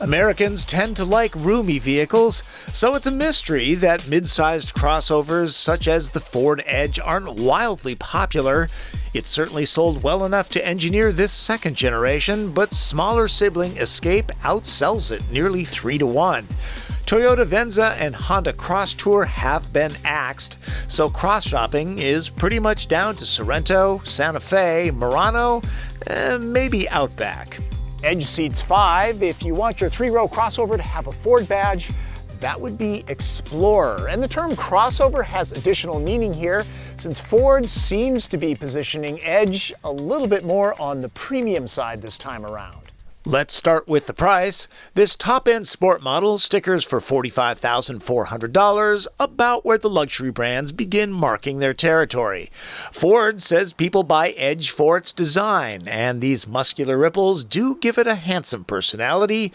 Americans tend to like roomy vehicles, so it's a mystery that mid-sized crossovers such as the Ford Edge aren't wildly popular. It's certainly sold well enough to engineer this second generation, but smaller sibling Escape outsells it nearly 3-1. Toyota Venza and Honda Crosstour have been axed, so cross-shopping is pretty much down to Sorento, Santa Fe, Murano, maybe Outback. Edge seats 5. If you want your 3-row crossover to have a Ford badge, that would be Explorer. And the term crossover has additional meaning here, since Ford seems to be positioning Edge a little bit more on the premium side this time around. Let's start with the price. This top-end sport model stickers for $45,400, about where the luxury brands begin marking their territory. Ford says people buy Edge for its design, and these muscular ripples do give it a handsome personality.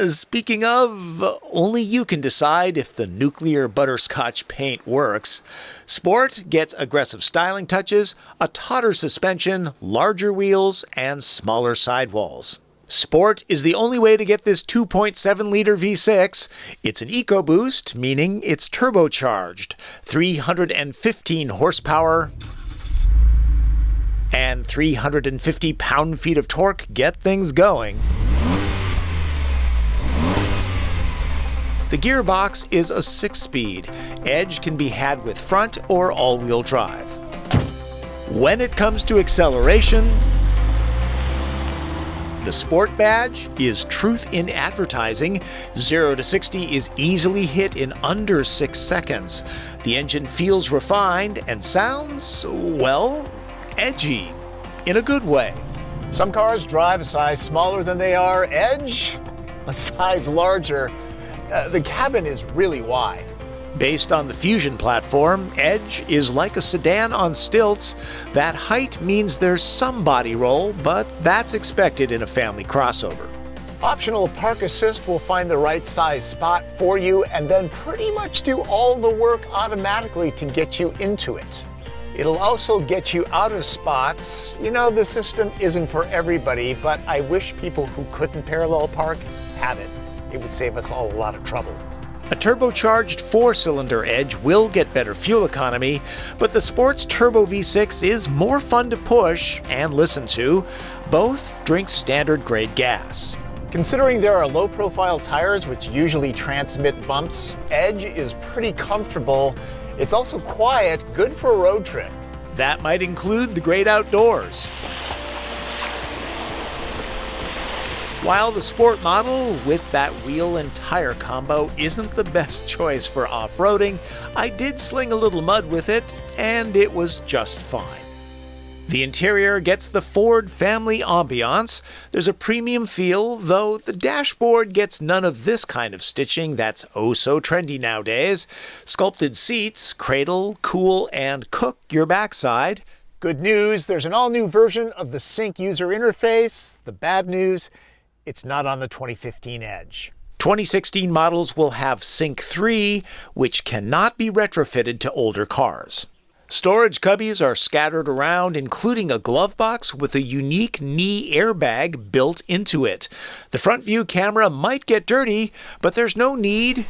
Speaking of, only you can decide if the nuclear butterscotch paint works. Sport gets aggressive styling touches, a tauter suspension, larger wheels, and smaller sidewalls. Sport is the only way to get this 2.7-liter V6. It's an EcoBoost, meaning it's turbocharged, 315 horsepower, and 350 pound-feet of torque get things going. The gearbox is a 6-speed. Edge can be had with front or all-wheel drive. When it comes to acceleration, the Sport badge is truth in advertising. 0 to 60 is easily hit in under 6 seconds. The engine feels refined and sounds, well, edgy, in a good way. Some cars drive a size smaller than they are. Edge, a size larger. The cabin is really wide. Based on the Fusion platform, Edge is like a sedan on stilts. That height means there's some body roll, but that's expected in a family crossover. Optional Park Assist will find the right size spot for you and then pretty much do all the work automatically to get you into it. It'll also get you out of spots. You know, the system isn't for everybody, but I wish people who couldn't parallel park had it. It would save us all a lot of trouble. A turbocharged 4-cylinder Edge will get better fuel economy, but the Sport's Turbo V6 is more fun to push and listen to. Both drink standard-grade gas. Considering there are low-profile tires which usually transmit bumps, Edge is pretty comfortable. It's also quiet, good for a road trip. That might include the great outdoors. While the Sport model with that wheel and tire combo isn't the best choice for off-roading, I did sling a little mud with it, and it was just fine. The interior gets the Ford family ambiance. There's a premium feel, though the dashboard gets none of this kind of stitching that's oh so trendy nowadays. Sculpted seats cradle, cool, and cook your backside. Good news, there's an all-new version of the Sync user interface. The bad news, it's not on the 2015 Edge. 2016 models will have Sync 3, which cannot be retrofitted to older cars. Storage cubbies are scattered around, including a glove box with a unique knee airbag built into it. The front view camera might get dirty, but there's no need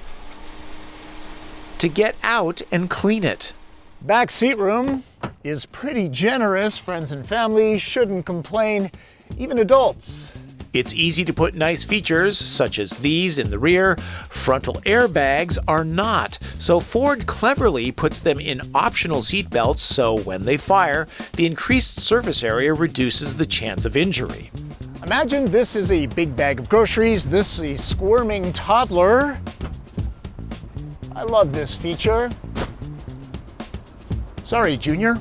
to get out and clean it. Back seat room is pretty generous. Friends and family shouldn't complain, even adults. It's easy to put nice features, such as these in the rear. Frontal airbags are not, so Ford cleverly puts them in optional seat belts so when they fire, the increased surface area reduces the chance of injury. Imagine this is a big bag of groceries, this is a squirming toddler. I love this feature. Sorry, Junior.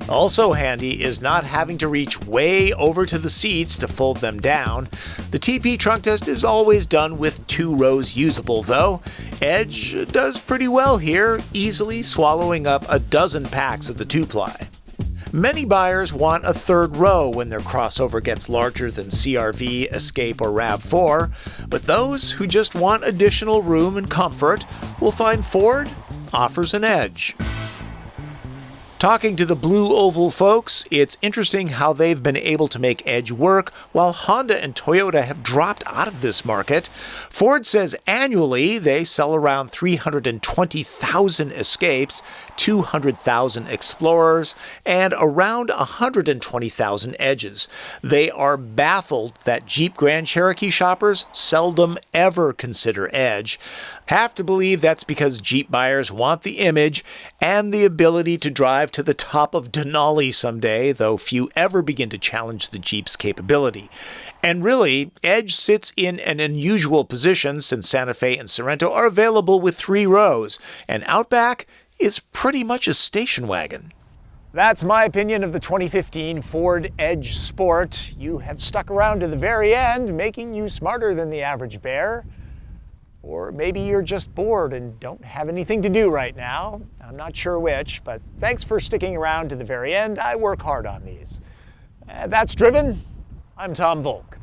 Also handy is not having to reach way over to the seats to fold them down. The TP trunk test is always done with 2 rows usable, though. Edge does pretty well here, easily swallowing up a dozen packs of the 2-ply. Many buyers want a 3rd row when their crossover gets larger than CR-V, Escape, or RAV4, but those who just want additional room and comfort will find Ford offers an Edge. Talking to the Blue Oval folks, it's interesting how they've been able to make Edge work while Honda and Toyota have dropped out of this market. Ford says annually they sell around 320,000 Escapes, 200,000 Explorers, and around 120,000 Edges. They are baffled that Jeep Grand Cherokee shoppers seldom ever consider Edge. Have to believe that's because Jeep buyers want the image and the ability to drive to the top of Denali someday, though few ever begin to challenge the Jeep's capability. And really, Edge sits in an unusual position since Santa Fe and Sorento are available with 3 rows, and Outback is pretty much a station wagon. That's my opinion of the 2015 Ford Edge Sport. You have stuck around to the very end, making you smarter than the average bear. Or maybe you're just bored and don't have anything to do right now. I'm not sure which, but thanks for sticking around to the very end. I work hard on these. That's Driven. I'm Tom Voelk.